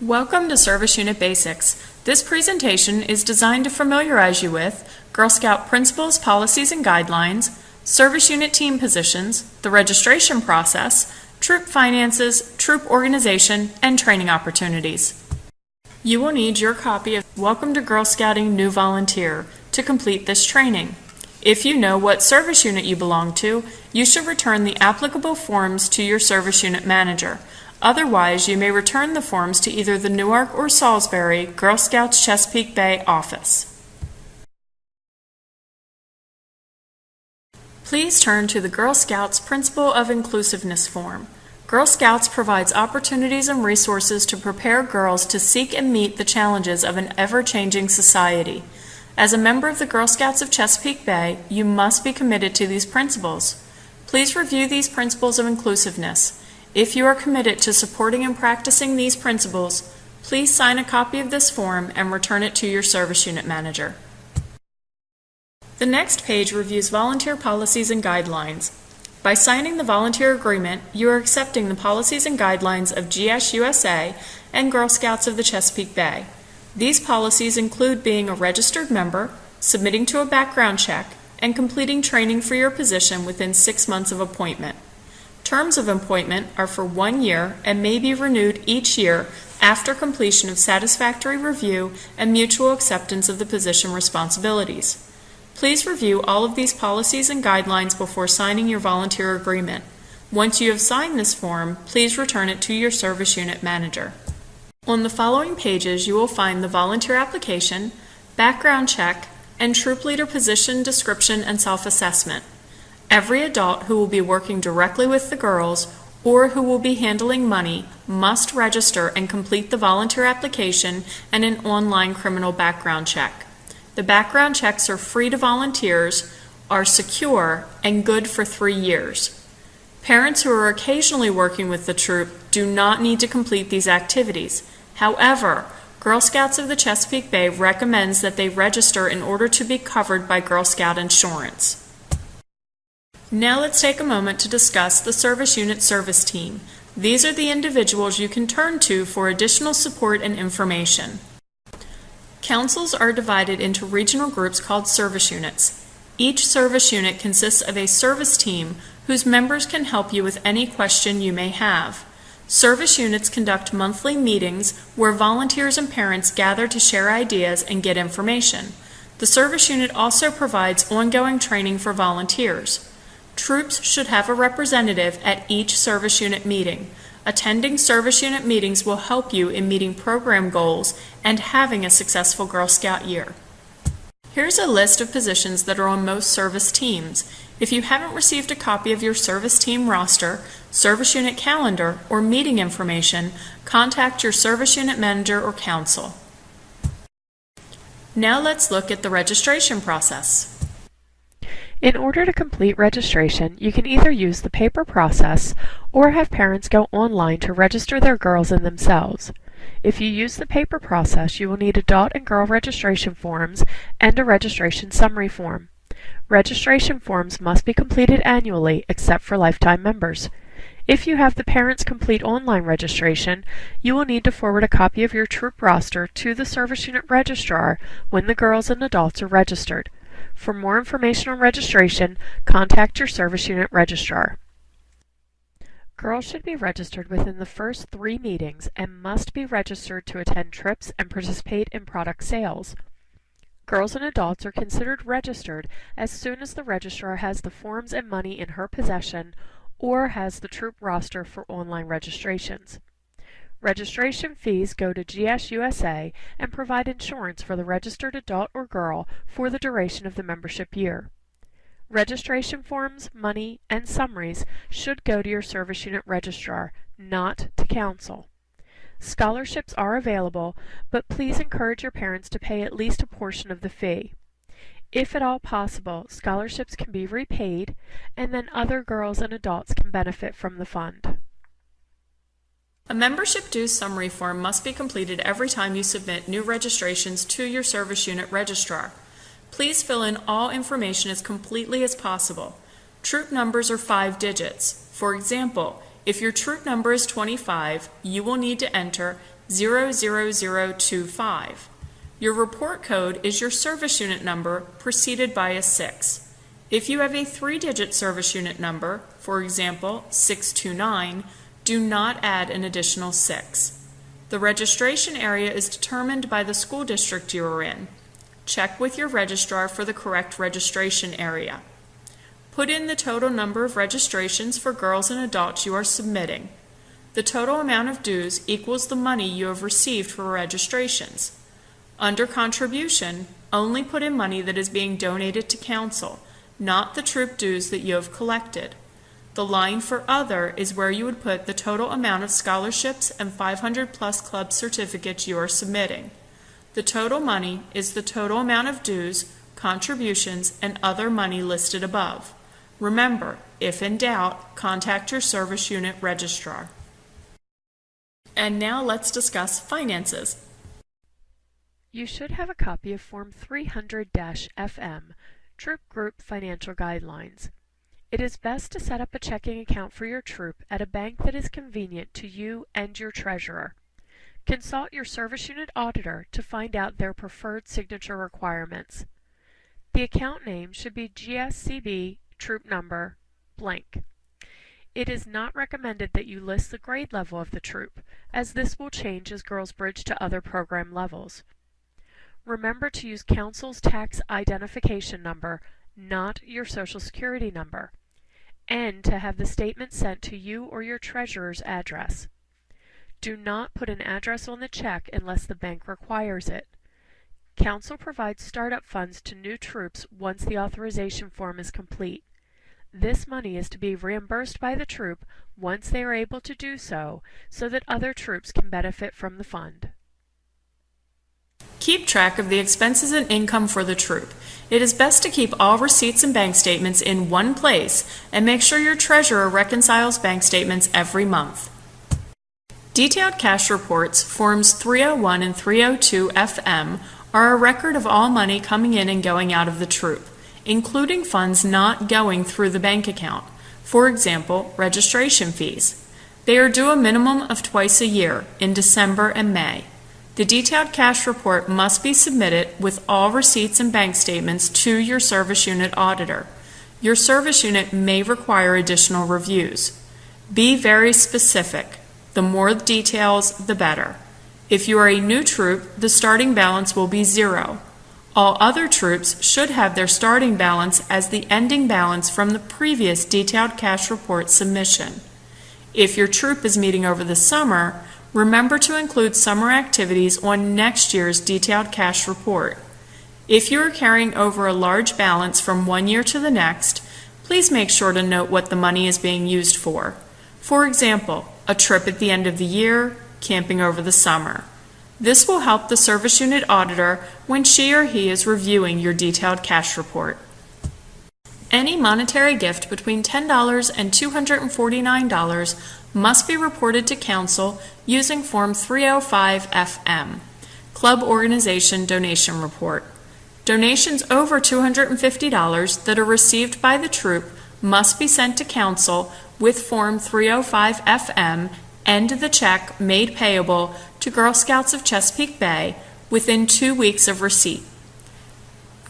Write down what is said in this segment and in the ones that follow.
Welcome to Service Unit Basics. This presentation is designed to familiarize you with Girl Scout principles, policies, and guidelines, service unit team positions, the registration process, troop finances, troop organization, and training opportunities. You will need your copy of Welcome to Girl Scouting New Volunteer to complete this training. If you know what service unit you belong to, you should return the applicable forms to your service unit manager. Otherwise, you may return the forms to either the Newark or Salisbury Girl Scouts Chesapeake Bay office. Please turn to the Girl Scouts Principle of Inclusiveness form. Girl Scouts provides opportunities and resources to prepare girls to seek and meet the challenges of an ever-changing society. As a member of the Girl Scouts of Chesapeake Bay, you must be committed to these principles. Please review these principles of inclusiveness. If you are committed to supporting and practicing these principles, please sign a copy of this form and return it to your service unit manager. The next page reviews volunteer policies and guidelines. By signing the volunteer agreement, you are accepting the policies and guidelines of GSUSA and Girl Scouts of the Chesapeake Bay. These policies include being a registered member, submitting to a background check, and completing training for your position within 6 months of appointment. Terms of appointment are for 1 year and may be renewed each year after completion of satisfactory review and mutual acceptance of the position responsibilities. Please review all of these policies and guidelines before signing your volunteer agreement. Once you have signed this form, please return it to your service unit manager. On the following pages, you will find the volunteer application, background check, and troop leader position description and self-assessment. Every adult who will be working directly with the girls or who will be handling money must register and complete the volunteer application and an online criminal background check. The background checks are free to volunteers, are secure, and good for 3 years. Parents who are occasionally working with the troop do not need to complete these activities. However, Girl Scouts of the Chesapeake Bay recommends that they register in order to be covered by Girl Scout insurance. Now let's take a moment to discuss the service unit service team. These are the individuals you can turn to for additional support and information. Councils are divided into regional groups called service units. Each service unit consists of a service team whose members can help you with any question you may have. Service units conduct monthly meetings where volunteers and parents gather to share ideas and get information. The service unit also provides ongoing training for volunteers. Troops should have a representative at each service unit meeting. Attending service unit meetings will help you in meeting program goals and having a successful Girl Scout year. Here's a list of positions that are on most service teams. If you haven't received a copy of your service team roster, service unit calendar, or meeting information, contact your service unit manager or council. Now let's look at the registration process. In order to complete registration, you can either use the paper process or have parents go online to register their girls in themselves. If you use the paper process, you will need adult and girl registration forms and a registration summary form. Registration forms must be completed annually except for lifetime members. If you have the parents complete online registration, you will need to forward a copy of your troop roster to the service unit registrar when the girls and adults are registered. For more information on registration, contact your service unit registrar. Girls should be registered within the first 3 meetings and must be registered to attend trips and participate in product sales. Girls and adults are considered registered as soon as the registrar has the forms and money in her possession or has the troop roster for online registrations. Registration fees go to GSUSA and provide insurance for the registered adult or girl for the duration of the membership year. Registration forms, money, and summaries should go to your service unit registrar, not to council. Scholarships are available, but please encourage your parents to pay at least a portion of the fee. If at all possible, scholarships can be repaid, and then other girls and adults can benefit from the fund. A membership dues summary form must be completed every time you submit new registrations to your service unit registrar. Please fill in all information as completely as possible. Troop numbers are 5 digits. For example, if your troop number is 25, you will need to enter 00025. Your report code is your service unit number preceded by a 6. If you have a 3-digit service unit number, for example 629, do not add an additional 6. The registration area is determined by the school district you are in. Check with your registrar for the correct registration area. Put in the total number of registrations for girls and adults you are submitting. The total amount of dues equals the money you have received for registrations. Under contribution, only put in money that is being donated to council, not the troop dues that you have collected. The line for other is where you would put the total amount of scholarships and 500+ club certificates you are submitting. The total money is the total amount of dues, contributions, and other money listed above. Remember, if in doubt, contact your service unit registrar. And now let's discuss finances. You should have a copy of Form 300-FM, Troop Group Financial Guidelines. It is best to set up a checking account for your troop at a bank that is convenient to you and your treasurer. Consult your service unit auditor to find out their preferred signature requirements. The account name should be GSCB Troop Number blank. It is not recommended that you list the grade level of the troop, as this will change as girls bridge to other program levels. Remember to use Council's tax identification number, not your Social Security number, and to have the statement sent to you or your treasurer's address. Do not put an address on the check unless the bank requires it. Council provides startup funds to new troops once the authorization form is complete. This money is to be reimbursed by the troop once they are able to do so that other troops can benefit from the fund. Keep track of the expenses and income for the troop. It is best to keep all receipts and bank statements in one place and make sure your treasurer reconciles bank statements every month. Detailed cash reports, Forms 301 and 302 FM, are a record of all money coming in and going out of the troop, including funds not going through the bank account. For example, registration fees. They are due a minimum of twice a year, in December and May. The detailed cash report must be submitted with all receipts and bank statements to your service unit auditor. Your service unit may require additional reviews. Be very specific. The more details, the better. If you are a new troop, the starting balance will be 0. All other troops should have their starting balance as the ending balance from the previous detailed cash report submission. If your troop is meeting over the summer, remember to include summer activities on next year's detailed cash report. If you are carrying over a large balance from one year to the next, please make sure to note what the money is being used for. For example, a trip at the end of the year, camping over the summer. This will help the service unit auditor when she or he is reviewing your detailed cash report. Any monetary gift between $10 and $249 must be reported to Council using Form 305 FM, Club Organization Donation Report. Donations over $250 that are received by the troop must be sent to Council with Form 305 FM and the check made payable to Girl Scouts of Chesapeake Bay within 2 weeks of receipt.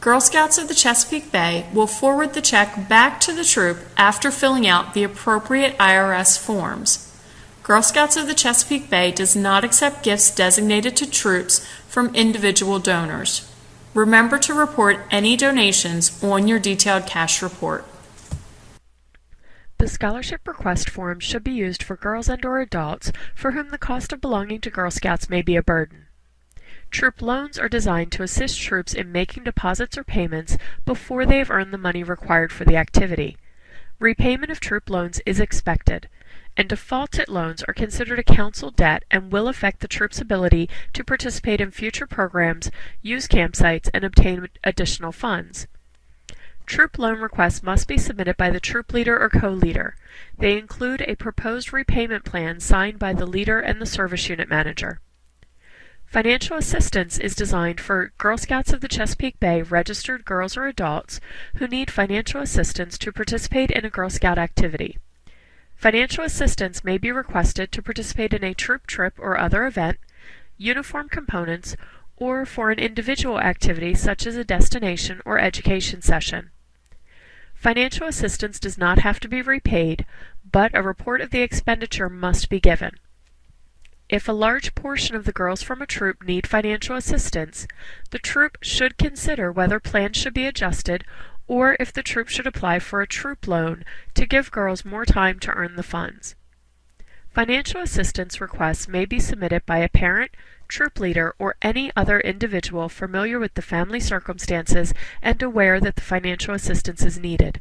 Girl Scouts of the Chesapeake Bay will forward the check back to the troop after filling out the appropriate IRS forms. Girl Scouts of the Chesapeake Bay does not accept gifts designated to troops from individual donors. Remember to report any donations on your detailed cash report. The scholarship request form should be used for girls and/or adults for whom the cost of belonging to Girl Scouts may be a burden. Troop loans are designed to assist troops in making deposits or payments before they have earned the money required for the activity. Repayment of troop loans is expected, and defaulted loans are considered a council debt and will affect the troop's ability to participate in future programs, use campsites, and obtain additional funds. Troop loan requests must be submitted by the troop leader or co-leader. They include a proposed repayment plan signed by the leader and the service unit manager. Financial assistance is designed for Girl Scouts of the Chesapeake Bay registered girls or adults who need financial assistance to participate in a Girl Scout activity. Financial assistance may be requested to participate in a troop trip or other event, uniform components, or for an individual activity such as a destination or education session. Financial assistance does not have to be repaid, but a report of the expenditure must be given. If a large portion of the girls from a troop need financial assistance, the troop should consider whether plans should be adjusted or if the troop should apply for a troop loan to give girls more time to earn the funds. Financial assistance requests may be submitted by a parent, troop leader, or any other individual familiar with the family circumstances and aware that the financial assistance is needed.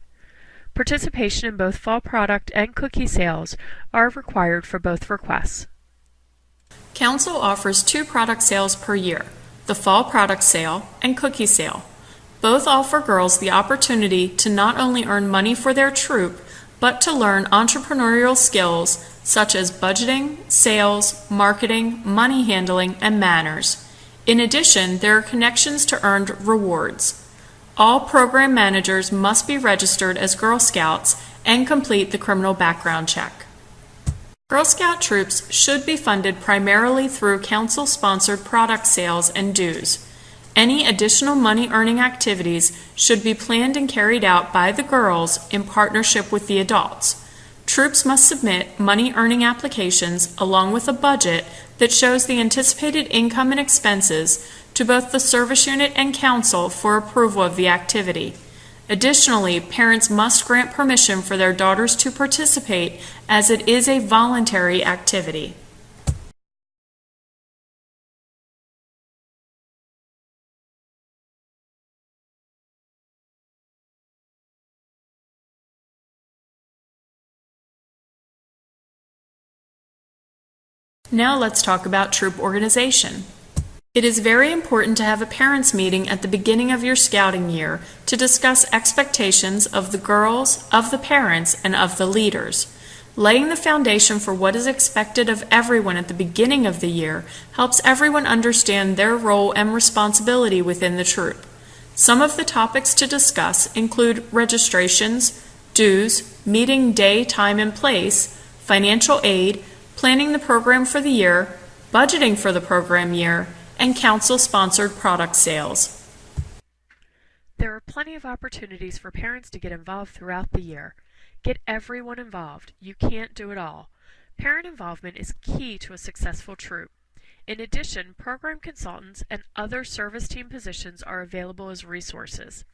Participation in both fall product and cookie sales are required for both requests. Council offers 2 product sales per year, the Fall Product Sale and Cookie Sale. Both offer girls the opportunity to not only earn money for their troop, but to learn entrepreneurial skills such as budgeting, sales, marketing, money handling, and manners. In addition, there are connections to earned rewards. All program managers must be registered as Girl Scouts and complete the criminal background check. Girl Scout troops should be funded primarily through council-sponsored product sales and dues. Any additional money-earning activities should be planned and carried out by the girls in partnership with the adults. Troops must submit money-earning applications along with a budget that shows the anticipated income and expenses to both the service unit and council for approval of the activity. Additionally, parents must grant permission for their daughters to participate as it is a voluntary activity. Now let's talk about troop organization. It is very important to have a parents' meeting at the beginning of your scouting year to discuss expectations of the girls, of the parents, and of the leaders. Laying the foundation for what is expected of everyone at the beginning of the year helps everyone understand their role and responsibility within the troop. Some of the topics to discuss include registrations, dues, meeting day, time, and place, financial aid, planning the program for the year, budgeting for the program year, and council-sponsored product sales. There are plenty of opportunities for parents to get involved throughout the year. Get everyone involved. You can't do it all. Parent involvement is key to a successful troop. In addition, program consultants and other service team positions are available as resources.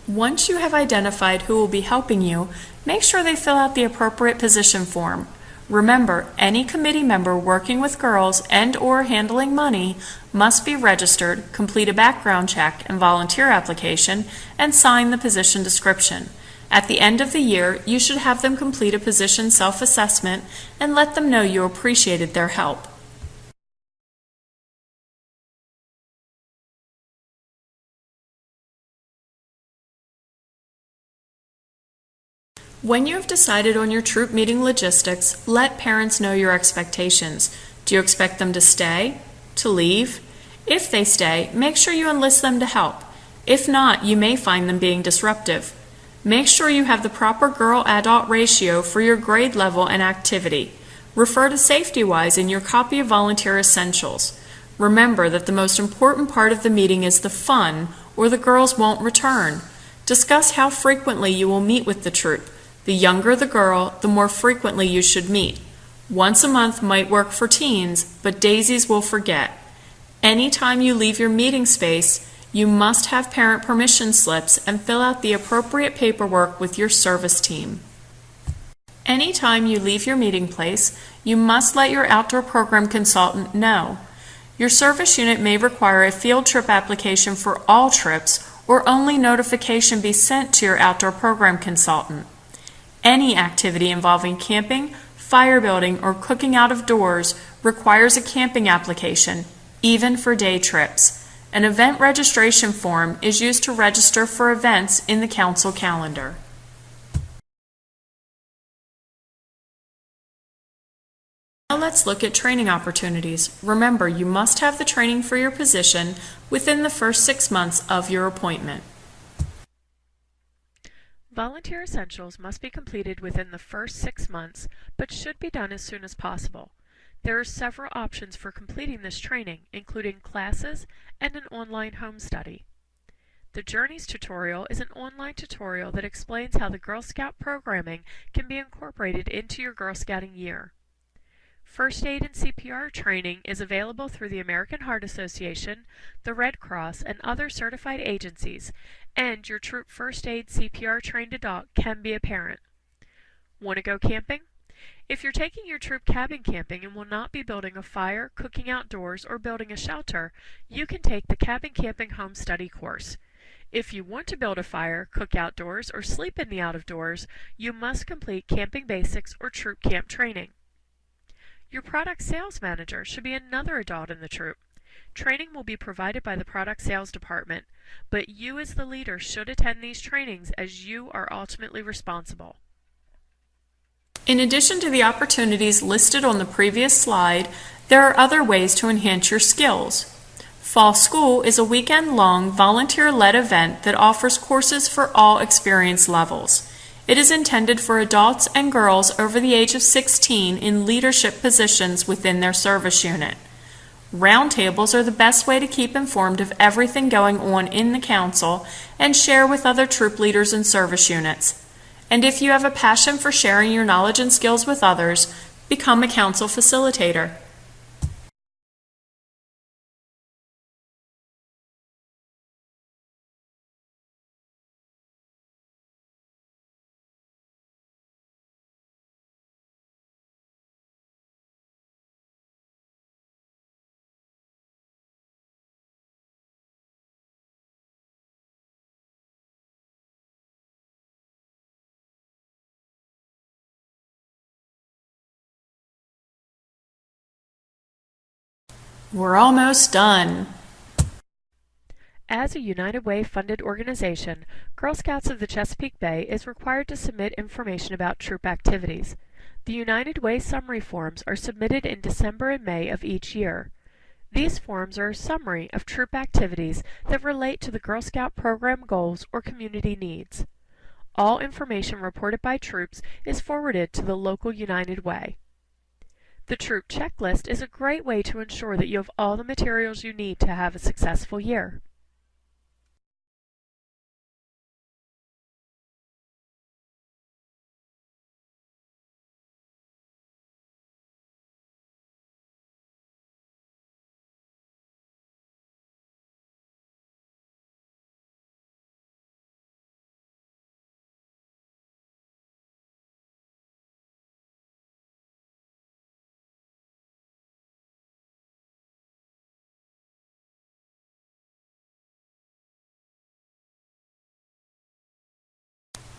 Once you have identified who will be helping you, make sure they fill out the appropriate position form. Remember, any committee member working with girls and/or handling money must be registered, complete a background check and volunteer application, and sign the position description. At the end of the year, you should have them complete a position self-assessment and let them know you appreciated their help. When you have decided on your troop meeting logistics, let parents know your expectations. Do you expect them to stay? To leave? If they stay, make sure you enlist them to help. If not, you may find them being disruptive. Make sure you have the proper girl-adult ratio for your grade level and activity. Refer to SafetyWise in your copy of Volunteer Essentials. Remember that the most important part of the meeting is the fun, or the girls won't return. Discuss how frequently you will meet with the troop. The younger the girl, the more frequently you should meet. Once a month might work for teens, but daisies will forget. Anytime you leave your meeting space, you must have parent permission slips and fill out the appropriate paperwork with your service team. Anytime you leave your meeting place, you must let your outdoor program consultant know. Your service unit may require a field trip application for all trips, or only notification be sent to your outdoor program consultant. Any activity involving camping, fire building, or cooking out of doors requires a camping application, even for day trips. An event registration form is used to register for events in the council calendar. let's look at training opportunities. Remember, you must have the training for your position within the first 6 months of your appointment. Volunteer essentials must be completed within the first 6 months, but should be done as soon as possible. There are several options for completing this training, including classes and an online home study. The Journeys tutorial is an online tutorial that explains how the Girl Scout programming can be incorporated into your Girl Scouting year. First aid and CPR training is available through the American Heart Association, the Red Cross, and other certified agencies, and your troop first aid CPR trained adult can be a parent. Want to go camping? If you're taking your troop cabin camping and will not be building a fire, cooking outdoors, or building a shelter, you can take the Cabin Camping Home Study course. If you want to build a fire, cook outdoors, or sleep in the out of doors, you must complete Camping Basics or Troop Camp training. Your product sales manager should be another adult in the troop. Training will be provided by the product sales department, but you as the leader should attend these trainings as you are ultimately responsible. In addition to the opportunities listed on the previous slide, there are other ways to enhance your skills. Fall School is a weekend-long volunteer-led event that offers courses for all experience levels. It is intended for adults and girls over the age of 16 in leadership positions within their service unit. Roundtables are the best way to keep informed of everything going on in the council and share with other troop leaders and service units. And if you have a passion for sharing your knowledge and skills with others, become a council facilitator. We're almost done. As a United Way funded organization, Girl Scouts of the Chesapeake Bay is required to submit information about troop activities. The United Way summary forms are submitted in December and May of each year. These forms are a summary of troop activities that relate to the Girl Scout program goals or community needs. All information reported by troops is forwarded to the local United Way. The troop checklist is a great way to ensure that you have all the materials you need to have a successful year.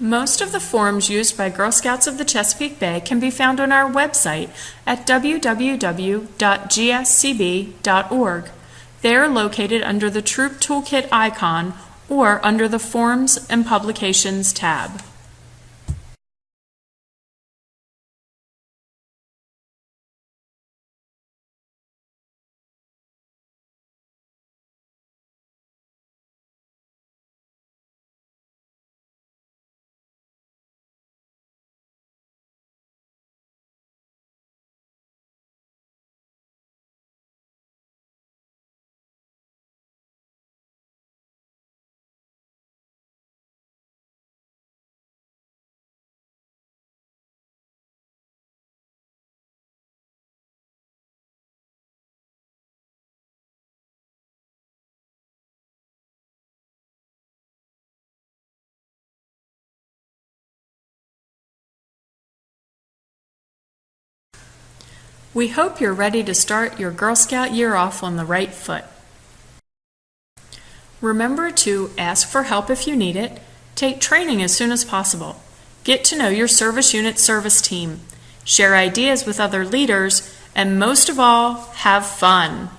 Most of the forms used by Girl Scouts of the Chesapeake Bay can be found on our website at www.gscb.org. They are located under the Troop Toolkit icon or under the Forms and Publications tab. We hope you're ready to start your Girl Scout year off on the right foot. Remember to ask for help if you need it, take training as soon as possible, get to know your service unit service team, share ideas with other leaders, and most of all, have fun.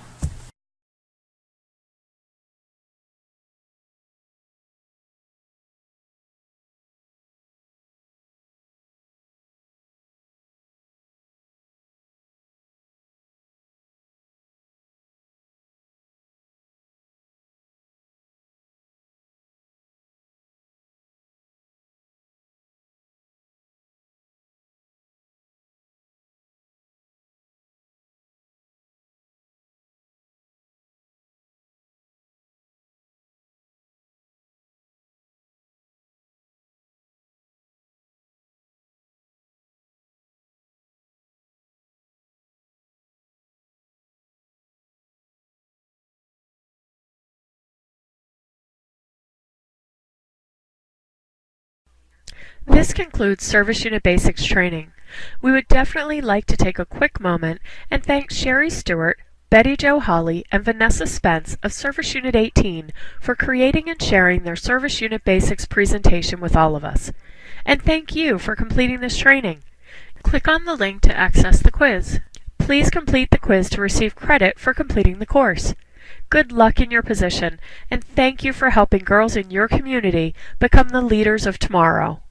This concludes Service Unit Basics training. We would definitely like to take a quick moment and thank Sherry Stewart, Betty Jo Holly, and Vanessa Spence of Service Unit 18 for creating and sharing their Service Unit Basics presentation with all of us. And thank you for completing this training. Click on the link to access the quiz. Please complete the quiz to receive credit for completing the course. Good luck in your position, and thank you for helping girls in your community become the leaders of tomorrow.